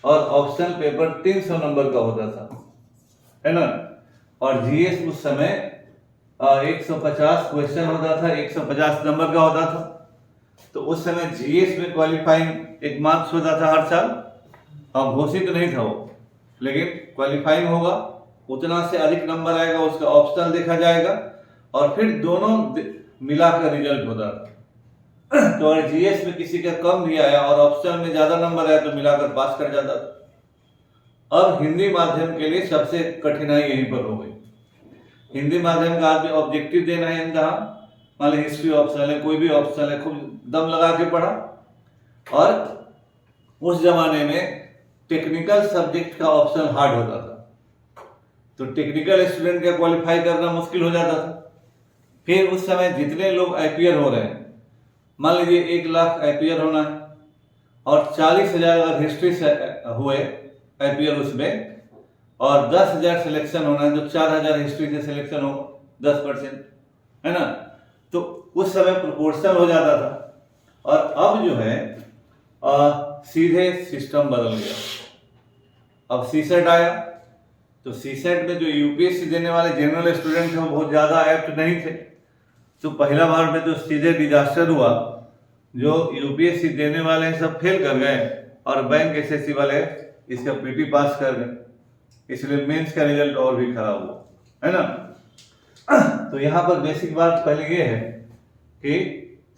और optional paper 300 number का होता था, है ना। और जीएस उस समय 150 क्वेश्चन होता था, 150 नंबर का होता था। तो उस समय जीएस में क्वालिफाइंग एक मार्क्स होता था हर साल, अब घोषित नहीं था वो, लेकिन क्वालिफाइंग होगा, उतना से अधिक नंबर आएगा उसका ऑप्शनल देखा जाएगा और फिर दोनों मिलाकर रिजल्ट होता था। तो अगर जीएस में किसी का कम भी आया और ऑप्शनल में ज्यादा नंबर आया तो मिलाकर पास कर जाता था। अब हिंदी माध्यम के लिए सबसे कठिनाई यहीं पर हो गई। हिंदी माध्यम का आदमी ऑब्जेक्टिव देना है इनका, मान ली हिस्ट्री ऑप्शनल है, कोई भी ऑप्शनल है, खूब दम लगा के पढ़ा। और उस जमाने में टेक्निकल सब्जेक्ट का ऑप्शन हार्ड होता था, तो टेक्निकल स्टूडेंट का क्वालिफाई करना मुश्किल हो जाता था। फिर उस समय जितने लोग आईपीआर हो रहे हैं, मान लीजिए 1 लाख आईपीआर होना है और 40,000 अगर हिस्ट्री से हुए आईपीआर उसमें, और 10,000 सिलेक्शन होना है, तो 4,000 हिस्ट्री से सिलेक्शन होगा, 10%, है ना। तो उस समय प्रोपोर्शनल हो जाता था। और अब जो है सीधे सिस्टम बदल गया। अब सीसेट आया, तो सीसेट में जो यूपीएससी देने वाले जनरल स्टूडेंट थे वो बहुत ज्यादा एप्ट नहीं थे, तो पहला बार में तो सीधे डिजास्टर हुआ। जो यूपीएससी देने वाले हैं सब फेल कर गए और बैंक एसएससी वाले इसका पीटी पास कर गए, इसलिए मेंस का रिजल्ट और भी खराब हुआ, है ना। तो यहाँ पर बेसिक बात पहले ये है कि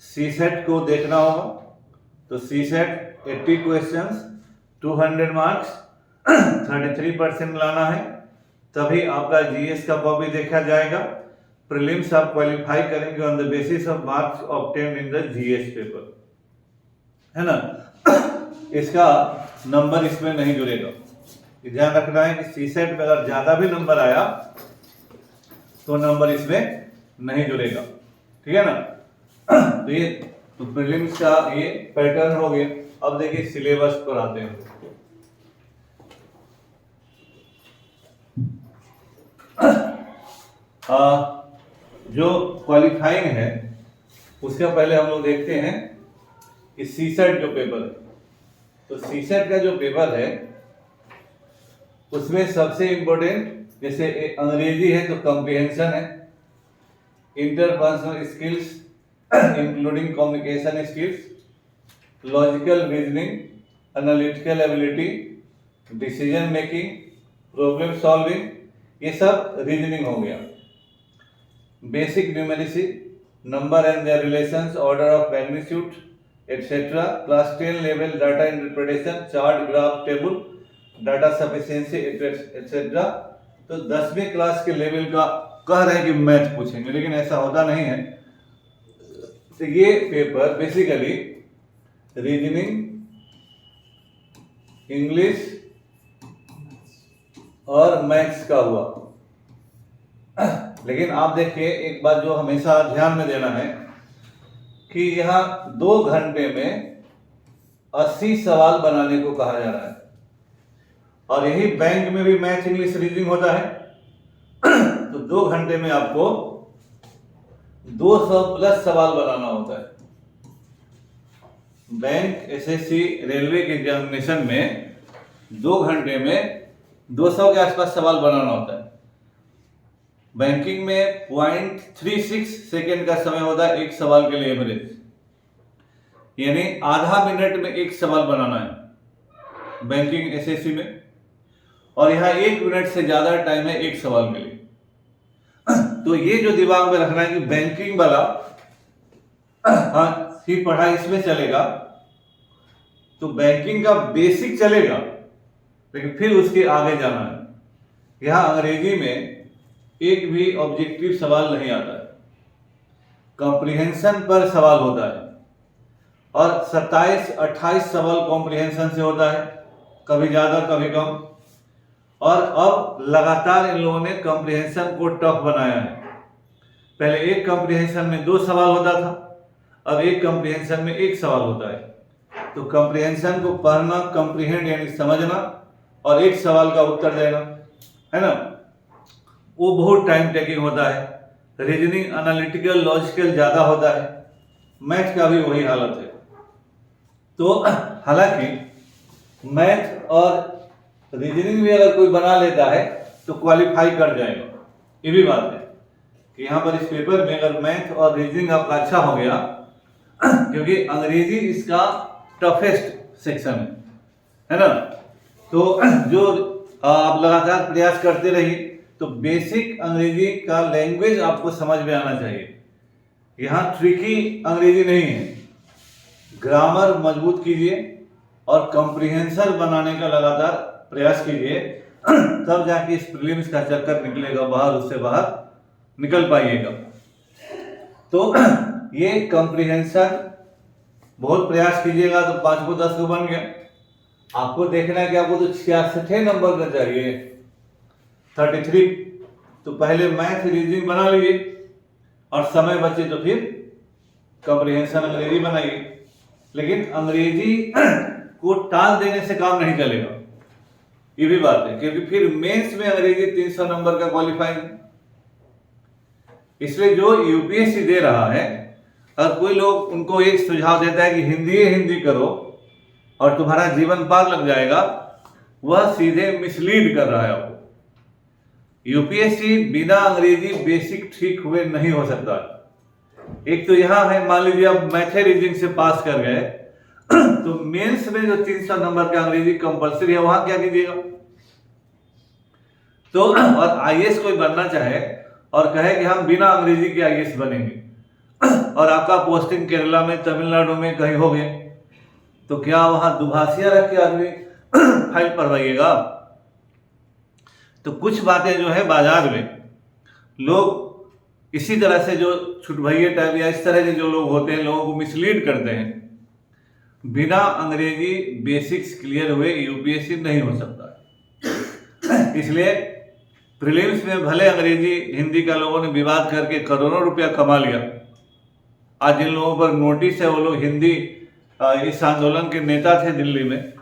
सीसेट को देखना होगा। तो सीसेट 80 क्वेश्चंस, 200 मार्क्स, 33% लाना है, तभी आपका जीएस का कॉपी देखा जाएगा। प्रीलिम्स आप क्वालिफाई करेंगे on the basis of marks obtained in the GS paper, है ना। इसका नंबर इसमें नहीं जुड़ेगा, ध्यान रखना है कि सीसेट में अगर ज्यादा भी नंबर आया तो नंबर इसमें नहीं जुड़ेगा, ठीक है ना। तो ये तो प्रीलिम्स का ये पैटर्न हो गया। अब देखिए सिलेबस पर आते हैं। जो क्वालिफाइंग है उसका पहले हम लोग देखते हैं कि सीसेट जो पेपर है, तो सीसेट का जो पेपर है उसमें सबसे इंपॉर्टेंट, जैसे अंग्रेजी है तो कॉम्प्रिहेंशन है, interpersonal skills including communication skills, logical reasoning, analytical ability, decision making, problem solving, ये सब रीजनिंग हो गया। Basic numeracy, number and their relations, order of magnitude etcetera, class 10 level data interpretation, chart, graph, table, data sufficiency etcetera. तो 10वीं class के level का कह रहे हैं कि मैथ पूछेंगे, लेकिन ऐसा होता नहीं है। तो ये पेपर बेसिकली रीजनिंग, इंग्लिश और मैथ्स का हुआ। लेकिन आप देखिए एक बात जो हमेशा ध्यान में देना है कि यहाँ 2 घंटे में 80 सवाल बनाने को कहा जा रहा है, और यही बैंक में भी मैथ, इंग्लिश, रीजनिंग होता है। तो 2 घंटे में आपको 200 प्लस सवाल बनाना होता है। बैंक, एसएससी, रेलवे के एग्जामिनेशन में 2 घंटे में 200 के आसपास सवाल बनाना होता है। बैंकिंग में 0.36 सेकेंड का समय होता है एक सवाल के लिए एवरेज, यानी आधा मिनट में एक सवाल बनाना है बैंकिंग एसएससी में, और यहाँ 1 मिनट से ज्यादा टाइम है एक सवाल के लिए। तो ये जो दिमाग में रखना है कि बैंकिंग वाला की पढ़ाई इसमें चलेगा, तो बैंकिंग का बेसिक चलेगा, लेकिन फिर उसके आगे जाना है। यहां अंग्रेजी में एक भी ऑब्जेक्टिव सवाल नहीं आता है, कॉम्प्रिहेंशन पर सवाल होता है, और 27-28 सवाल कॉम्प्रिहेंशन से होता है, कभी ज्यादा कभी कम। और अब लगातार इन लोगों ने कॉम्प्रिहेंशन को टफ बनाया है। पहले एक कॉम्प्रिहेंशन में 2 सवाल होता था, अब एक कॉम्प्रिहेंशन में 1 सवाल होता है। तो कॉम्प्रिहेंशन को पढ़ना, कॉम्प्रिहेंड यानी समझना, और 1 सवाल का उत्तर देना, है ना, वो बहुत टाइम टेकिंग होता है। रीजनिंग, एनालिटिकल, लॉजिकल ज्यादा होता है। मैथ का भी वही हालत है। तो हालांकि मैथ और रीजनिंग भी अगर कोई बना लेता है तो क्वालिफाई कर जाएगा। ये भी बात है कि यहाँ पर इस पेपर में अगर मैथ और रीजनिंग आपका अच्छा हो गया, क्योंकि अंग्रेजी इसका टफेस्ट सेक्शन है ना, तो जो आप लगातार प्रयास करते रहिए तो बेसिक अंग्रेजी का लैंग्वेज आपको समझ में आना चाहिए। यहाँ ट्रिकी अंग्रेजी नहीं है। ग्रामर मजबूत कीजिए और कॉम्प्रिहेंशन बनाने का लगातार प्रयास कीजिए, तब जाके इस प्रीलिम्स का चक्कर निकलेगा बाहर, उससे बाहर निकल पाइएगा। तो ये कॉम्प्रिहेंशन बहुत प्रयास कीजिएगा तो 5 को 10 को बन गया। आपको देखना है कि आपको तो 66 नंबर का चाहिए, 33। तो पहले मैथ रीजनिंग बना लीजिए और समय बचे तो फिर कॉम्प्रिहेंशन अंग्रेजी बनाइए। लेकिन अंग्रेजी को टाल देने से काम नहीं चलेगा, ये भी बात है, क्योंकि फिर मेंस में अंग्रेजी 300 नंबर का क्वालिफाइंग। इसलिए जो यूपीएससी दे रहा है, और कोई लोग उनको एक सुझाव देता है कि हिंदी करो और तुम्हारा जीवन पार लग जाएगा, वह सीधे मिसलीड कर रहा है आपको। यूपीएससी बिना अंग्रेजी बेसिक ठीक हुए नहीं हो सकता। एक तो यहां है, मान लीजिए आप मैथ रीजनिंग से पास कर गए तो मेंस में जो 300 नंबर का अंग्रेजी कंपलसरी है, वहां क्या कीजिएगा? तो और आईएएस कोई बनना चाहे और कहे कि हम बिना अंग्रेजी के आईएएस बनेंगे, और आपका पोस्टिंग केरला में, तमिलनाडु में कहीं हो गए, तो क्या वहां दुभाषिया रख के आदमी फाइल पढ़वाइएगा? तो कुछ बातें जो है बाजार में लोग इसी तरह से, जो छुटभइये टाइप या इस तरह के जो लोग होते हैं, लोगों को मिसलीड करते हैं। बिना अंग्रेजी बेसिक्स क्लियर हुए यूपीएससी नहीं हो सकता। इसलिए प्रीलिम्स में भले अंग्रेजी हिंदी का लोगों ने विवाद करके करोड़ों रुपया कमा लिया, आज जिन लोगों पर नोटिस है वो लोग हिंदी इस आंदोलन के नेता थे दिल्ली में,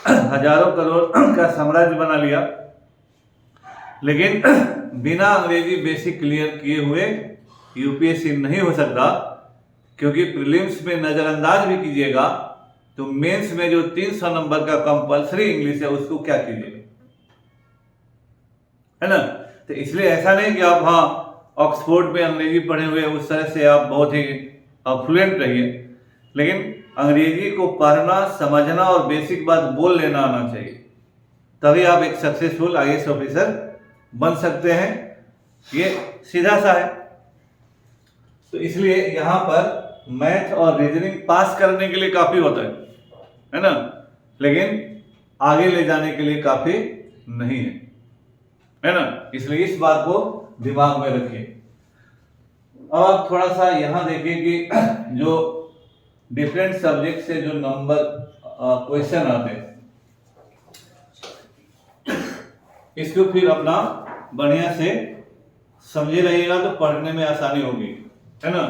हजारों करोड़ का साम्राज्य बना लिया, लेकिन बिना अंग्रेजी बेसिक क्लियर किए हुए यूपीएससी नहीं हो सकता। क्योंकि प्रीलिम्स में नजरअंदाज भी कीजिएगा तो मेंस में जो 300 नंबर का कंपलसरी इंग्लिश है उसको क्या कीजिएगा, है ना। तो इसलिए ऐसा नहीं कि आप हाँ ऑक्सफोर्ड में अंग्रेजी पढ़े हुए उस तरह से आप बहुत ही फ्लुएंट रहिए, लेकिन अंग्रेजी को पढ़ना, समझना और बेसिक बात बोल लेना आना चाहिए, तभी आप एक सक्सेसफुल आईएएस ऑफिसर बन सकते हैं। ये सीधा सा है। तो इसलिए यहां पर मैथ और रीजनिंग पास करने के लिए काफी होता है ना, लेकिन आगे ले जाने के लिए काफी नहीं है ना। इसलिए इस बात को दिमाग में रखिए। अब आप थोड़ा सा यहां देखिए कि जो डिफरेंट सब्जेक्ट से जो नंबर क्वेश्चन आते हैं, इसको फिर अपना बढ़िया से समझे रहिएगा तो पढ़ने में आसानी होगी, है ना।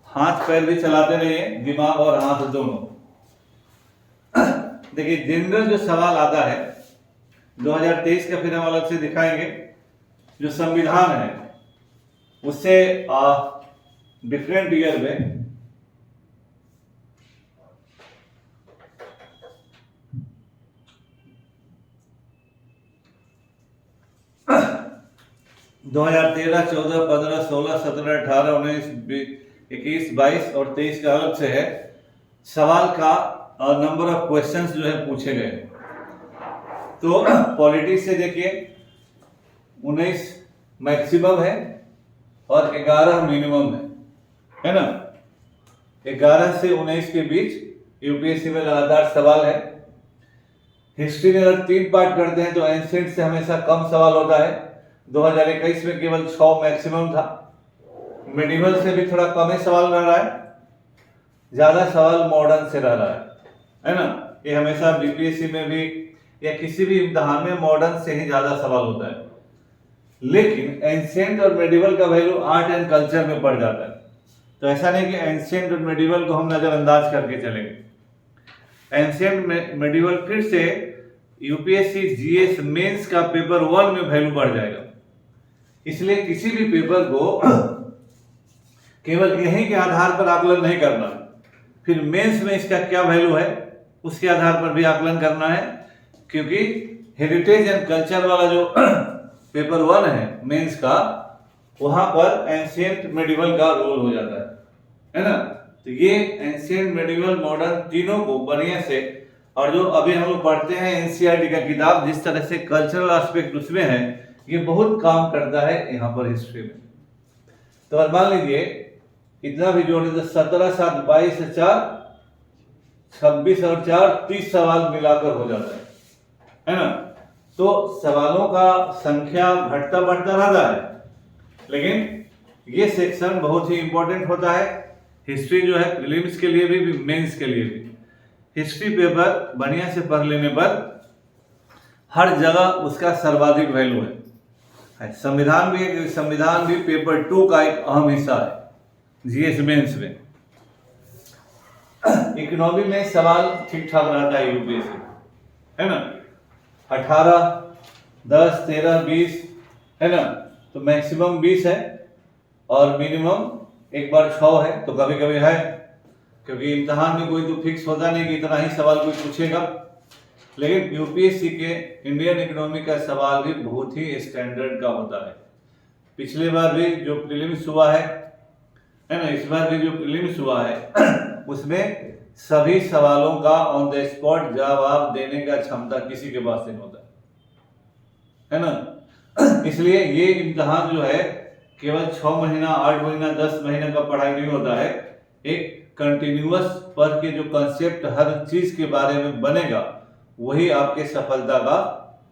हाथ पैर भी चलाते रहिए, दिमाग और हाथ दोनों। देखिए जनरल जो सवाल आता है 2023 का फिर हम अलग से दिखाएंगे। जो संविधान है उससे डिफरेंट ईयर में 2013, 14, 15, 16, 17, 18, 19, 21, 22 और 23 का अलग से है। सवाल का नंबर ऑफ क्वेश्चंस जो है पूछे गए। तो पॉलिटिक्स से देखिए 19 मैक्सिमम है और 11 मिनिमम है ना। 11 से 19 के बीच यूपीएससी में लगातार सवाल है। हिस्ट्री में अगर 3 पार्ट करते हैं तो एंशिएंट से हमेशा कम सवाल होता है। 2021 में केवल 6 मैक्सिमम था। मेडिवल से भी थोड़ा कम ही सवाल रह रहा है, ज्यादा सवाल मॉडर्न से रह रहा है ना। ये हमेशा बीपीएससी में भी या किसी भी इम्तिहान में मॉडर्न से ही ज्यादा सवाल होता है। लेकिन एंशिएंट और मेडिवल का वैल्यू आर्ट एंड कल्चर में पड़ जाता है। तो ऐसा नहीं कि एंशिएंट और मेडिवल को हम नजरअंदाज करके चलेंगे। एंशिएंट मेडिवल फिर से यूपीएससी जीएस मेंस का पेपर 1 में वैल्यू बढ़ जाएगा। इसलिए किसी भी पेपर को केवल यही के आधार पर आकलन नहीं करना है, फिर मेंस में इसका क्या वैल्यू है उसके आधार पर भी आकलन करना है। क्योंकि हेरिटेज एंड कल्चर वाला जो पेपर 1 है मेंस का, वहां पर एंशियंट मेडिवल का रोल हो जाता है ना। तो ये एंशियंट मेडिवल मॉडर्न तीनों को बढ़िया से, और जो अभी हम लोग पढ़ते हैं एनसीईआरटी का किताब, जिस तरह से कल्चरल एस्पेक्ट उसमें है, ये बहुत काम करता है यहाँ पर हिस्ट्री में। तो अब मान लीजिए इतना भी जोड़ दीजिए, 17 7 22 4 26 और 4 30 सवाल मिलाकर हो जाता है ना। तो सवालों का संख्या घटता बढ़ता रहता है, लेकिन ये सेक्शन बहुत ही इंपॉर्टेंट होता है। हिस्ट्री जो है प्रीलिम्स के लिए भी मेंस के लिए भी, हिस्ट्री पेपर बढ़िया से पढ़ लेने पर हर जगह उसका सर्वाधिक वैल्यू है। संविधान भी है, क्योंकि संविधान भी पेपर 2 का एक अहम हिस्सा है जीएस मेंस में। इकोनॉमी में सवाल ठीक ठाक रहता है यूपीएससी, है ना। 18 10 13 20 है ना, तो मैक्सिमम 20 है और मिनिमम एक बार 6 है, तो कभी कभी है, क्योंकि इम्तिहान में कोई तो फिक्स होता नहीं कि इतना ही सवाल कोई पूछेगा। लेकिन यूपीएससी के इंडियन इकोनॉमी का सवाल भी बहुत ही स्टैंडर्ड का होता है। पिछले बार भी जो प्रीलिम्स हुआ है ना, इस बार भी जो प्रीलिम्स हुआ है उसमें सभी सवालों का ऑन द स्पॉट जवाब देने का क्षमता किसी के पास नहीं होता है ना। इसलिए ये इम्तिहान जो है केवल 6 महीना 8 महीना 10 महीने का पढ़ाई नहीं होता है, एक कंटिन्यूअस पढ़ के जो कंसेप्ट हर चीज के बारे में बनेगा वही आपके सफलता का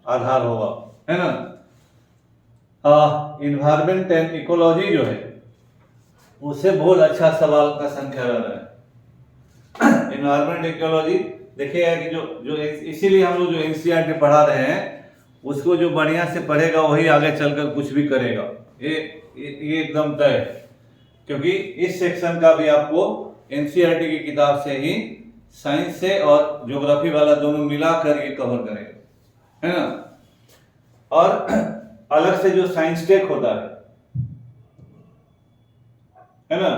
आधार होगा, है ना। इन्वायरमेंट एंड इकोलॉजी जो है उससे बहुत अच्छा सवाल का संख्या रहा है। इन्वायरमेंट इकोलॉजी देखिएगा कि जो इसीलिए हम लोग जो एनसीईआरटी पढ़ा रहे हैं उसको जो बढ़िया से पढ़ेगा वही आगे चलकर कुछ भी करेगा, ये एकदम तय है। क्योंकि इस सेक्शन का भी आपको एनसीईआरटी की किताब से ही साइंस से और ज्योग्राफी वाला दोनों मिलाकर ये कवर करेगा, है ना। और अलग से जो साइंस टेक होता है ना,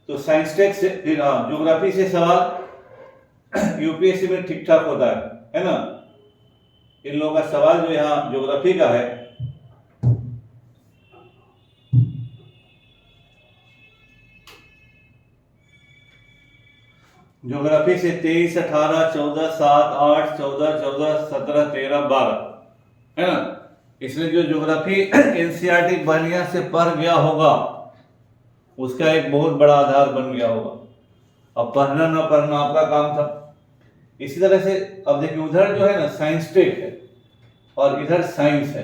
तो साइंस टेक से फिर ज्योग्राफी से सवाल यूपीएससी में ठीक ठाक होता है ना। इन लोगों का सवाल जो यहाँ ज्योग्राफी का है, ज्योग्राफी से 23 18 14 7 8 14 14 17 13 12 है ना। इसलिए जो ज्योग्राफी एनसीईआरटी बढ़िया से पढ़ गया होगा उसका एक बहुत बड़ा आधार बन गया होगा। अब पढ़ना ना पढ़ना आपका काम था। इसी तरह से अब देखिए उधर जो है ना साइंस टेक है और इधर साइंस है,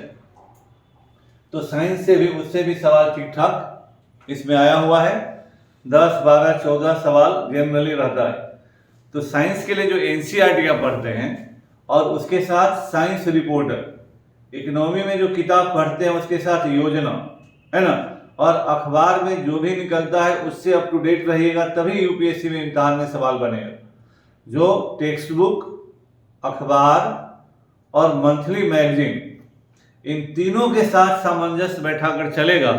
तो साइंस से भी उससे भी सवाल ठीक ठाक इसमें आया हुआ है। 10 12 14 सवाल जनरली रहता है। तो साइंस के लिए जो एनसीईआरटी का पढ़ते हैं और उसके साथ साइंस रिपोर्टर, इकोनॉमी में जो किताब पढ़ते हैं उसके साथ योजना, है ना, और अखबार में जो भी निकलता है उससे अप टू डेट रहिएगा, तभी यूपीएससी में इम्तिहान में सवाल बनेगा। जो टेक्स्ट बुक, अखबार और मंथली मैगजीन, इन तीनों के साथ सामंजस्य बैठा कर चलेगा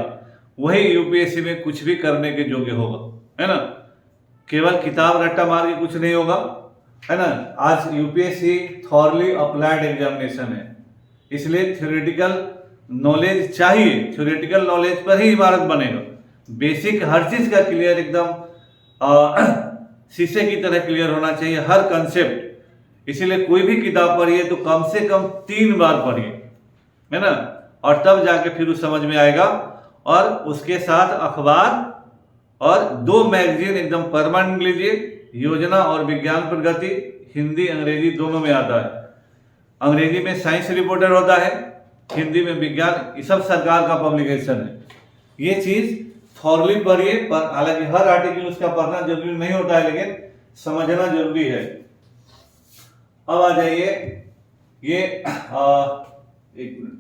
वही यूपीएससी में कुछ भी करने के योग्य होगा, है ना। केवल किताब रट्टा मार के कुछ नहीं होगा, है ना। आज यूपीएससी थॉरली अप्लाइड एग्जामिनेशन है, इसलिए थ्योरेटिकल नॉलेज चाहिए। थ्योरेटिकल नॉलेज पर ही इमारत बनेगा। बेसिक हर चीज का क्लियर एकदम शीशे की तरह क्लियर होना चाहिए हर कंसेप्ट। इसीलिए कोई भी किताब पढ़िए तो कम से कम 3 बार पढ़िए, है ना, और तब जाके फिर उस समझ में आएगा। और उसके साथ अखबार और 2 मैगजीन एकदम परमानेंट लीजिए, योजना और विज्ञान प्रगति, हिंदी अंग्रेजी दोनों में आता है। अंग्रेजी में साइंस रिपोर्टर होता है, हिंदी में विज्ञान, ये सब सरकार का पब्लिकेशन है। ये चीज थॉरली पढ़िए, पर हालांकि हर आर्टिकल उसका पढ़ना जरूरी नहीं होता है, लेकिन समझना जरूरी है। अब आ जाइए ये एक मिनट,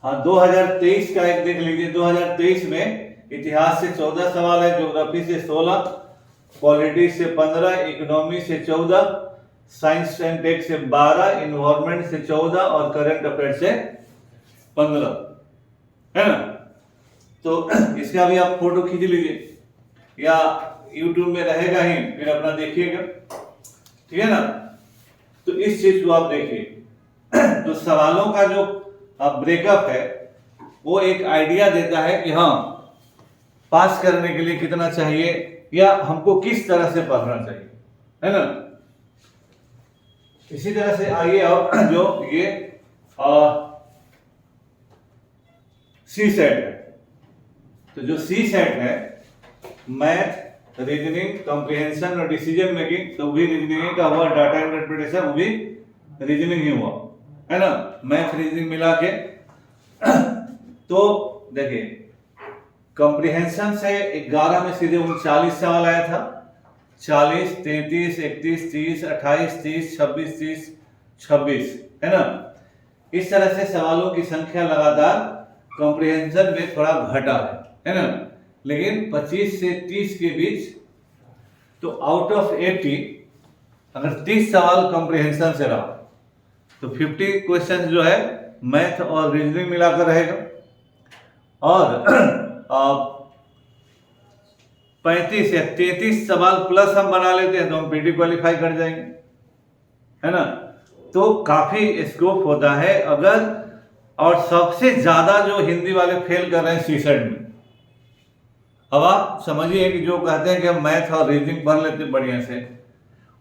हाँ 2023 का एक देख लीजिए। 2023 में इतिहास से 14 सवाल है, ज्योग्राफी से 16, पॉलिटिक्स से 15, इकोनॉमी से 14, साइंस एंड टेक से 12, इन्वायरमेंट से 14 और करंट अफेयर से 15, है ना। तो इसका भी आप फोटो खींच लीजिए या यूट्यूब में रहेगा ही, फिर अपना देखिएगा। ठीक है ना। तो इस चीज को आप देखिए तो सवालों का जो ब्रेकअप है वो एक आइडिया देता है कि हाँ पास करने के लिए कितना चाहिए या हमको किस तरह से पढ़ना चाहिए, है ना। इसी तरह से आइए अब जो ये सी सेट है, तो जो सी सेट है मैथ, रीजनिंग, कॉम्प्रिहेंशन और डिसीजन मेकिंग, तो भी रीजनिंग का हुआ, डाटा इंटरप्रिटेशन वो भी रीजनिंग ही हुआ, है ना। मैथ रीजनिंग मिला के तो देखिए कॉम्प्रिहेंशन से 11 में सीधे 39 सवाल आया था, 40, 33, 31, 30, 28, 30, 26, 30, 26, है ना। इस तरह से सवालों की संख्या लगातार कॉम्प्रिहेंशन में थोड़ा घटा है ना। लेकिन 25 से 30 के बीच तो आउट ऑफ 80 अगर 30 सवाल कॉम्प्रिहेंशन से रहा तो 50 क्वेश्चन जो है मैथ और रीजनिंग मिलाकर रहेगा, और 35 या 33 सवाल प्लस हम बना लेते हैं तो हम पीटी क्वालिफाई कर जाएंगे, है ना। तो काफी स्कोप होता है अगर, और सबसे ज्यादा जो हिंदी वाले फेल कर रहे हैं सीसेट में। अब आप समझिए कि जो कहते हैं कि हम मैथ और रीजनिंग पढ़ लेते हैं बढ़िया से,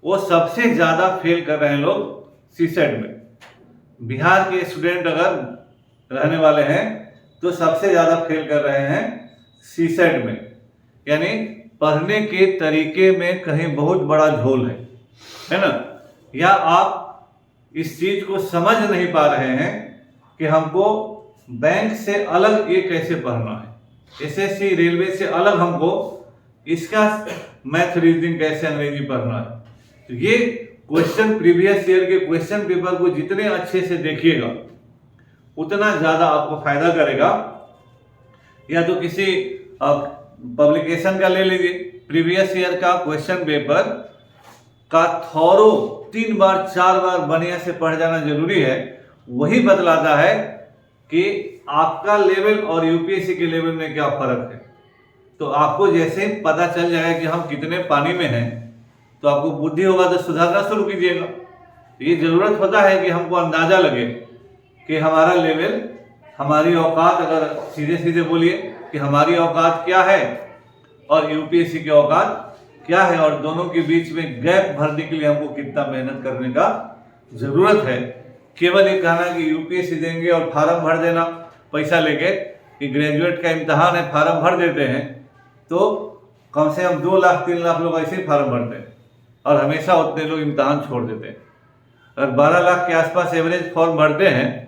वो सबसे ज्यादा फेल कर रहे हैं लोग सीसेट में। बिहार के स्टूडेंट अगर रहने वाले हैं तो सबसे ज्यादा फेल कर रहे हैं सीसेट में, यानी पढ़ने के तरीके में कहीं बहुत बड़ा झोल है ना। या आप इस चीज को समझ नहीं पा रहे हैं कि हमको बैंक से अलग ये कैसे पढ़ना है, एसएससी रेलवे से अलग हमको इसका मैथ रीजनिंग कैसे अंग्रेजी पढ़ना है। तो ये क्वेश्चन प्रीवियस ईयर के क्वेश्चन पेपर को जितने अच्छे से देखिएगा उतना ज्यादा आपको फायदा करेगा। या तो किसी पब्लिकेशन का ले लीजिए, प्रीवियस ईयर का क्वेश्चन पेपर का थॉरो 3 बार 4 बार बढ़िया से पढ़ जाना जरूरी है। वही बतलाता है कि आपका लेवल और यूपीएससी के लेवल में क्या फर्क है। तो आपको जैसे पता चल जाएगा कि हम कितने पानी में हैं तो आपको बुद्धि होगा तो सुधारना शुरू कीजिएगा। ये जरूरत होता है कि हमको अंदाजा लगे कि हमारा लेवल, हमारी औकात, अगर सीधे सीधे बोलिए कि हमारी औकात क्या है और यूपीएससी की औकात क्या है, और दोनों के बीच में गैप भरने के लिए हमको कितना मेहनत करने का जरूरत है। केवल ये कहना कि यूपीएससी देंगे और फार्म भर देना पैसा लेके कि ग्रेजुएट का इम्तहान है फार्म भर देते हैं, तो कम से कम 2 लाख 3 लाख लोग ऐसे ही फार्म भरते हैं और हमेशा उतने लोग इम्तहान छोड़ देते हैं। अगर 12 लाख के आसपास एवरेज फॉर्म भरते हैं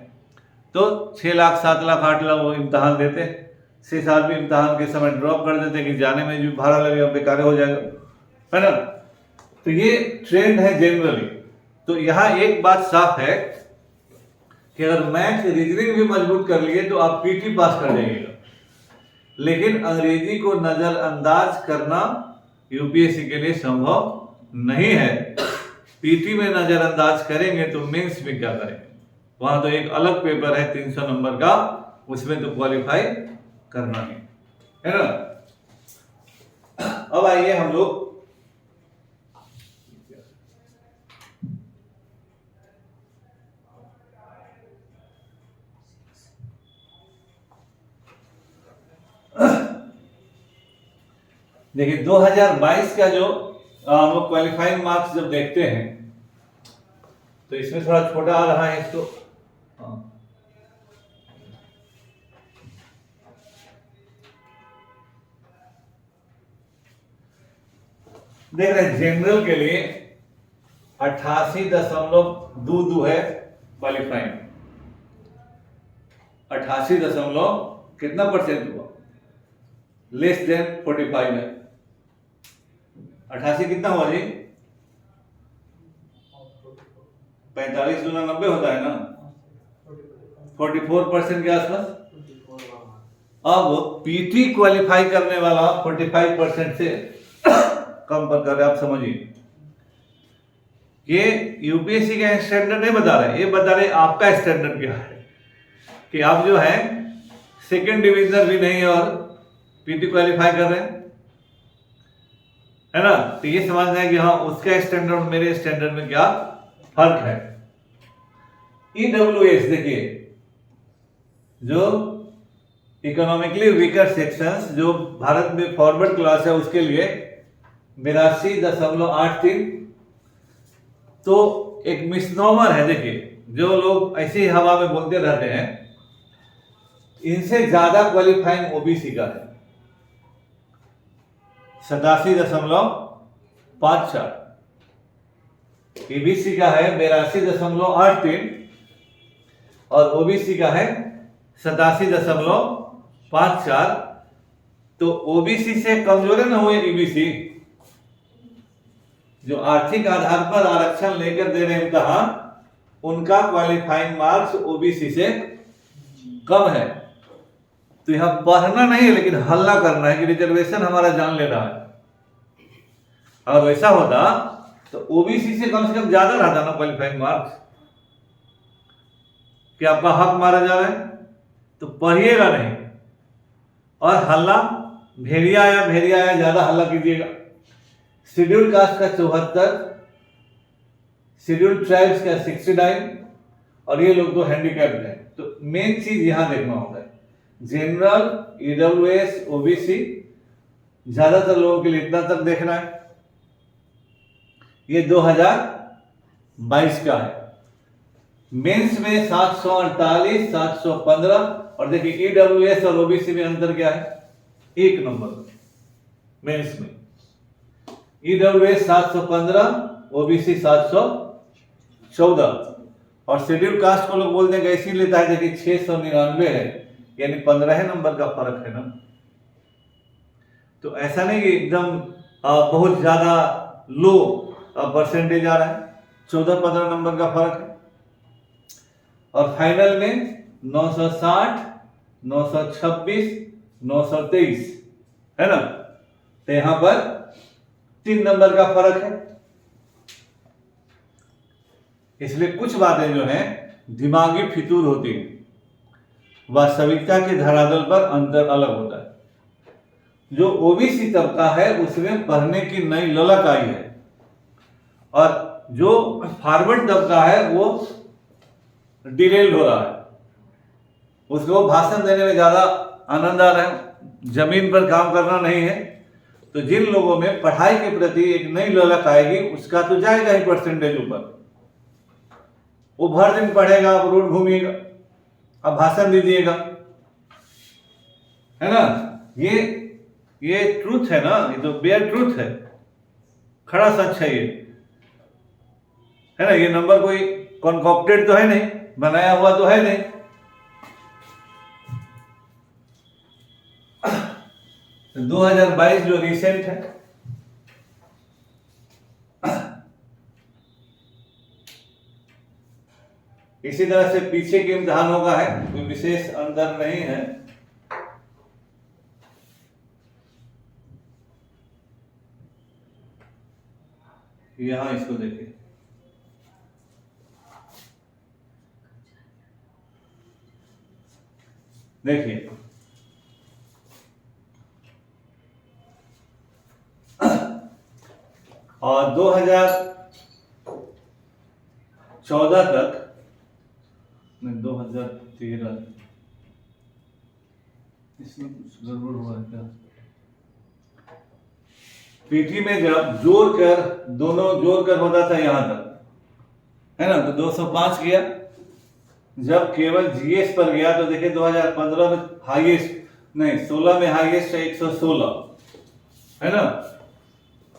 तो 6 लाख 7 लाख 8 लाख वो इम्तहान देते हैं। 6 साल भी इम्तहान के समय ड्रॉप कर देते हैं कि जाने में जो भाड़ा लगेगा बेकार हो जाएगा, है ना। तो ये ट्रेंड है जनरली। तो यहाँ एक बात साफ है कि अगर मैथ रीजनिंग भी मजबूत कर लिए तो आप पीटी पास कर जाइएगा, लेकिन अंग्रेजी को नजरअंदाज करना यूपीएससी के लिए संभव नहीं है। पीटी में नजरअंदाज करेंगे तो मेंस में क्या करेंगे, वहां तो एक अलग पेपर है 300 नंबर का, उसमें तो क्वालिफाई करना है ना। अब आइए हम लोग देखिए 2022 का जो हम लोग क्वालिफाइंग मार्क्स जब देखते हैं तो इसमें थोड़ा छोटा आ रहा है इसको, देख रहे हैं जनरल के लिए 88.22 है क्वालिफाइंग, 88 कितना परसेंट हुआ, लेस देन 45 है। 88 कितना हुआ जी, 45 गुना 90 होता है ना, 44% के आसपास। अब पीटी क्वालिफाई करने वाला 45% से कम पर कर रहे, आप समझिए। ये यूपीएससी का स्टैंडर्ड नहीं बता रहे, ये बता रहे आपका स्टैंडर्ड क्या है, कि आप जो है सेकंड डिवीजन भी नहीं और पीटी क्वालिफाई कर रहे हैं। है ना। तो ये समझना है कि हाँ उसका स्टैंडर्ड और मेरे स्टैंडर्ड में क्या फर्क है। EWS देखिए, जो इकोनॉमिकली वीकर सेक्शंस, जो भारत में फॉरवर्ड क्लास है, उसके लिए 82.83। तो एक मिसनोमर है, देखिए जो लोग ऐसे ही हवा में बोलते रहते हैं, इनसे ज्यादा क्वालिफाइंग ओबीसी का है 87.54, ईबीसी का है 82.83 और ओबीसी का है 87.54। तो ओबीसी से कमजोर न हुए ईबीसी, जो आर्थिक आधार पर आरक्षण लेकर दे रहे इम्तहान, उनका क्वालिफाइंग मार्क्स ओबीसी से कम है। तो यहां पढ़ना नहीं है, लेकिन हल्ला करना है कि रिजर्वेशन हमारा जान ले रहा है। अगर वैसा होता तो ओबीसी से कम ज्यादा रहता ना क्वालिफाइंग मार्क्स, कि आपका हक मारा जा रहा है। तो पढ़िएगा नहीं, और हल्ला भेड़िया आया ज्यादा हल्ला कीजिएगा। शेड्यूल कास्ट का 74, शेड्यूल ट्राइब्स का 69, और ये लोग तो हैंडीकैप्ड हैं। तो मेन चीज यहां देखना होता है, जनरल, ईडब्ल्यूएस, ओबीसी, ज्यादातर लोगों के लिए इतना तक देखना है। ये 2022 का है। मेंस में 748, 715, और देखिए ईडब्ल्यूएस और ओबीसी में अंतर क्या है, 1 नंबर मेंस में। ईडब्ल्यूएस 715, ओबीसी 714, और शेड्यूल कास्ट को लोग बोलते हैं कैसी लेता है, देखिए 699 है, यानी 15 नंबर का फर्क है ना। तो ऐसा नहीं कि एकदम बहुत ज्यादा लो परसेंटेज आ रहा है, 14-15 नंबर का फर्क है। और फाइनल में 960, 926, 923 है ना। तो यहां पर 3 नंबर का फर्क है। इसलिए कुछ बातें जो हैं दिमागी फितूर होती हैं, वास्तविकता के धरातल पर अंतर अलग होता है। जो ओबीसी तबका है उसमें पढ़ने की नई ललक आई है, और जो फॉरवर्ड तबका है वो डिरेल हो रहा है, उसको भाषण देने में ज्यादा आनंद आ रहा है, जमीन पर काम करना नहीं है। तो जिन लोगों में पढ़ाई के प्रति एक नई ललक आएगी, उसका तो जाएगा ही परसेंटेज ऊपर। वो भर दिन पढ़ेगा, आप रोड घूमिएगा, आप भाषण दीजिएगा, है ना। ये ट्रूथ है ना, ये तो बेयर ट्रूथ है, खड़ा सच है ये, है ना। ये नंबर कोई कॉन्कॉप्टेड तो है नहीं, बनाया हुआ तो है नहीं। तो 2022 जो रिसेंट है, इसी तरह से पीछे के इम्तिहानों का है, कोई विशेष अंतर नहीं है। यहां इसको देखिए, देखिए और 2014 तक, 2013, इसमें कुछ गड़बड़ हुआ है क्या? पीटी में जब दोनों जोड़ कर होता था यहां तक, है ना, तो 205 गया। जब केवल जीएस पर गया तो देखिए 2015 में हाईएस्ट, नहीं 16 में हाईएस्ट है 116, है ना।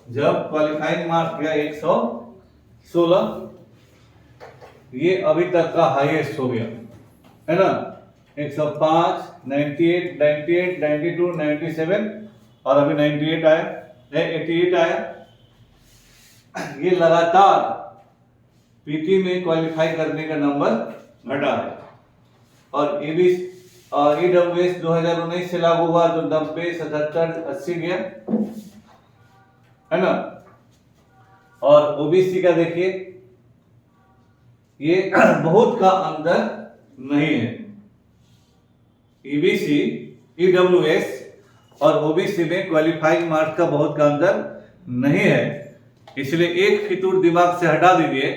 जब क्वालिफाइंग मार्क्स गया 116, ये अभी तक का हाईएस्ट हो गया, है ना। 105, 98, 98, 92, 97, और अभी 98 आया, 88 आया। ये लगातार पीटी में क्वालिफाई करने का नंबर घटा है। और ईडब्ल्यूएस 2019 से लागू हुआ तो 90, 77, 80 गया, है ना। और ओबीसी का देखिए, ये बहुत का अंतर नहीं है। ईबीसी, ईडब्ल्यूएस और ओबीसी में क्वालिफाइंग मार्क्स का बहुत का अंतर नहीं है। इसलिए एक फितूर दिमाग से हटा दीजिए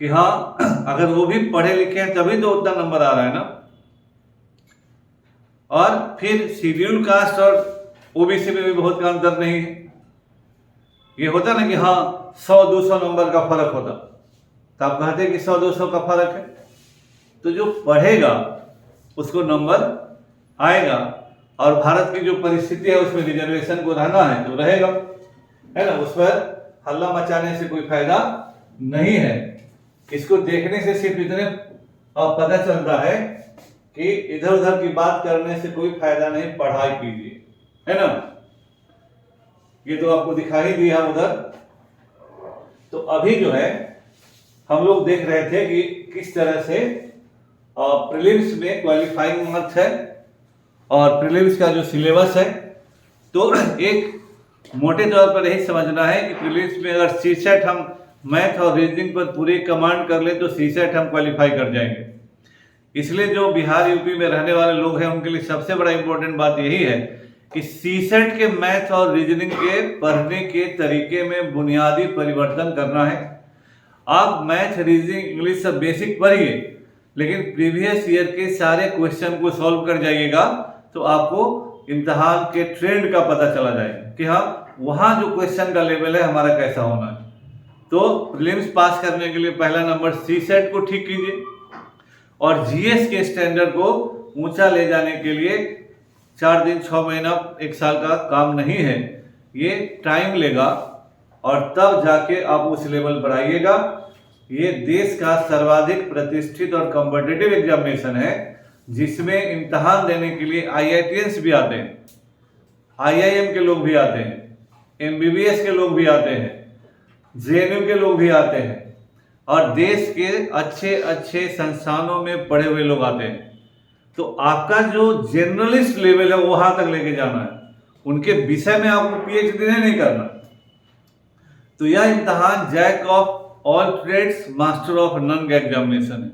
कि हाँ अगर वो भी पढ़े लिखे हैं तभी तो उतना नंबर आ रहा है ना। और फिर शेड्यूल कास्ट और ओबीसी में भी बहुत का अंतर नहीं है। ये होता ना कि हाँ 100-200 नंबर का फर्क होता, तो आप कहते हैं कि 100-200 का फर्क है, तो जो पढ़ेगा उसको नंबर आएगा। और भारत की जो परिस्थिति है उसमें रिजर्वेशन को रहना है तो रहेगा, है ना। उस पर हल्ला मचाने से कोई फायदा नहीं है। इसको देखने से सिर्फ इतने पता चलता है कि इधर उधर की बात करने से कोई फायदा नहीं, पढ़ाई कीजिए, है ना। ये तो आपको दिखाई दिया उधर। तो अभी जो है हम लोग देख रहे थे कि किस तरह से प्रीलिम्स में क्वालिफाइंग मार्क्स है और प्रीलिम्स का जो सिलेबस है। तो एक मोटे तौर पर यही समझना है कि प्रीलिम्स में अगर सीसेट हम मैथ और रीजनिंग पर पूरी कमांड कर ले तो सीसेट हम क्वालिफाई कर जाएंगे। इसलिए जो बिहार यूपी में रहने वाले लोग हैं उनके लिए सबसे बड़ा इंपॉर्टेंट बात यही है कि सीसेट के मैथ और रीजनिंग के पढ़ने के तरीके में बुनियादी परिवर्तन करना है। आप मैथ रीजनिंग इंग्लिश सब बेसिक पढ़िए, लेकिन प्रीवियस ईयर के सारे क्वेश्चन को सॉल्व कर जाइएगा तो आपको इम्तिहान के ट्रेंड का पता चला जाएगा कि हाँ वहाँ जो क्वेश्चन का लेवल है हमारा कैसा होना है। तो प्रीलिम्स पास करने के लिए पहला नंबर सीसेट को ठीक कीजिए और जीएस के स्टैंडर्ड को ऊंचा ले जाने के लिए 4 दिन 6 महीना 1 साल का काम नहीं है, ये टाइम लेगा और तब जाके आप उस लेवल पर आइएगा। ये देश का सर्वाधिक प्रतिष्ठित और कॉम्पिटिटिव एग्जामिनेशन है जिसमें इम्तहान देने के लिए IITians भी आते हैं, IIM के लोग भी आते हैं, MBBS के लोग भी आते हैं, JNU के लोग भी आते हैं और देश के अच्छे अच्छे संस्थानों में पढ़े हुए लोग आते हैं। तो आपका जो जर्नलिस्ट लेवल है वहां तक लेके जाना है, उनके विषय में आपको PhD नहीं करना। तो यह इम्तहान jack of all trades master of none का एग्जामिनेशन है।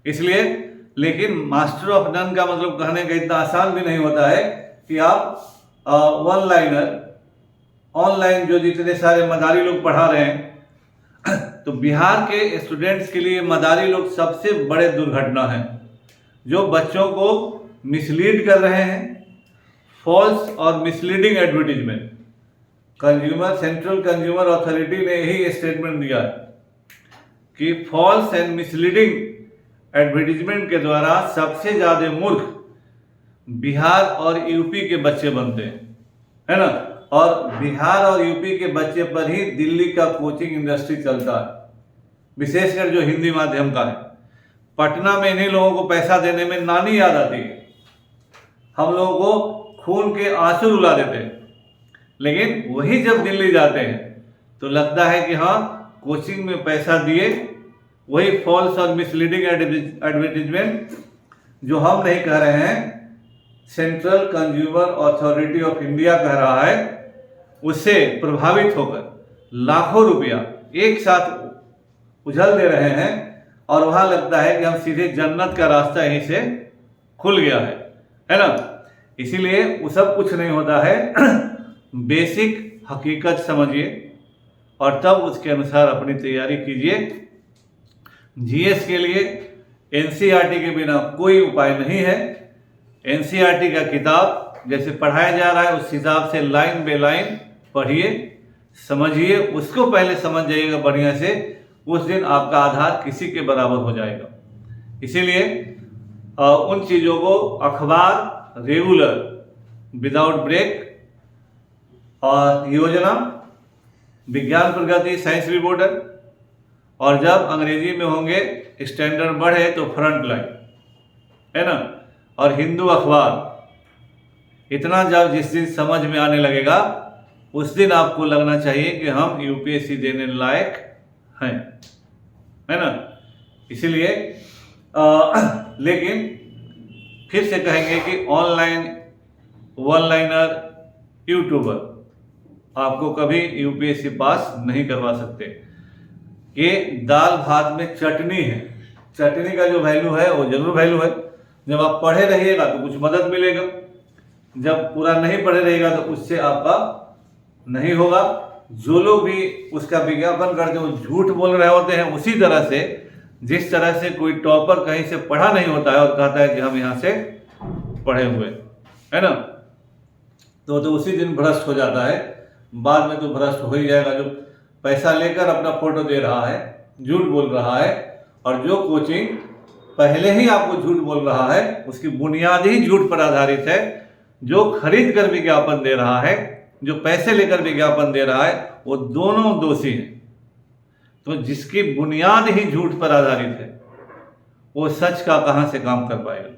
इसलिए लेकिन मास्टर ऑफ नन का मतलब कहने का इतना आसान भी नहीं होता है कि आप वन लाइनर ऑनलाइन जो जितने सारे मदारी लोग पढ़ा रहे हैं तो बिहार के स्टूडेंट्स के लिए मदारी लोग सबसे बड़े दुर्घटना है जो बच्चों को मिसलीड कर रहे हैं। फॉल्स और misleading advertisement, central consumer authority ने यही स्टेटमेंट दिया कि फॉल्स एंड मिसलीडिंग एडवर्टीजमेंट के द्वारा सबसे ज्यादा मूर्ख बिहार और यूपी के बच्चे बनते हैं, है ना। और बिहार और यूपी के बच्चे पर ही दिल्ली का कोचिंग इंडस्ट्री चलता है, विशेषकर जो हिंदी माध्यम का है। पटना में इन्हीं लोगों को पैसा देने में नानी याद आती है, हम लोगों को खून के आंसू रुला देते हैं। लेकिन वही जब दिल्ली जाते हैं तो लगता है कि हाँ कोचिंग में पैसा दिए, वही फॉल्स और मिसलीडिंग एडवर्टीजमेंट जो हम नहीं कह रहे हैं, central consumer authority of India कह रहा है, उससे प्रभावित होकर लाखों रुपया एक साथ उछल दे रहे हैं और वहां लगता है कि हम सीधे जन्नत का रास्ता यहीं से खुल गया है ना। इसीलिए वो सब कुछ नहीं होता है। बेसिक हकीकत समझिए और तब उसके अनुसार अपनी तैयारी कीजिए। जीएस के लिए एनसीईआरटी के बिना कोई उपाय नहीं है। एनसीईआरटी का किताब जैसे पढ़ाया जा रहा है उस हिसाब से लाइन बाय लाइन पढ़िए, समझिए, उसको पहले समझ जाइएगा बढ़िया से, उस दिन आपका आधार किसी के बराबर हो जाएगा। इसीलिए उन चीज़ों को अखबार रेगुलर विदाउट ब्रेक और योजना, विज्ञान प्रगति, साइंस रिपोर्टर, और जब अंग्रेजी में होंगे स्टैंडर्ड बढ़े तो फ्रंट लाइन, है ना, और हिंदू अखबार। इतना जब जिस दिन समझ में आने लगेगा उस दिन आपको लगना चाहिए कि हम यूपीएससी देने लायक हैं, है ना। इसीलिए लेकिन फिर से कहेंगे कि ऑनलाइन वन लाइनर यूट्यूबर आपको कभी यूपीएससी पास नहीं करवा सकते। ये दाल भात में चटनी है, चटनी का जो वैल्यू है वो जरूर वैल्यू है। जब आप पढ़े रहिएगा तो कुछ मदद मिलेगा, जब पूरा नहीं पढ़े रहिएगा तो उससे आपका नहीं होगा। जो लोग भी उसका विज्ञापन करते हैं वो झूठ बोल रहे होते हैं। उसी तरह से जिस तरह से कोई टॉपर कहीं से पढ़ा नहीं होता है और कहता है कि हम यहाँ से पढ़े हुए, है ना, तो उसी दिन भ्रष्ट हो जाता है। बाद में तो भ्रष्ट हो ही जाएगा। जो पैसा लेकर अपना फोटो दे रहा है, झूठ बोल रहा है, और जो कोचिंग पहले ही आपको झूठ बोल रहा है उसकी बुनियाद ही झूठ पर आधारित है। जो खरीद कर विज्ञापन दे रहा है, जो पैसे लेकर विज्ञापन दे रहा है, वो दोनों दोषी हैं। तो जिसकी बुनियाद ही झूठ पर आधारित है वो सच का कहाँ से काम कर पाएगा।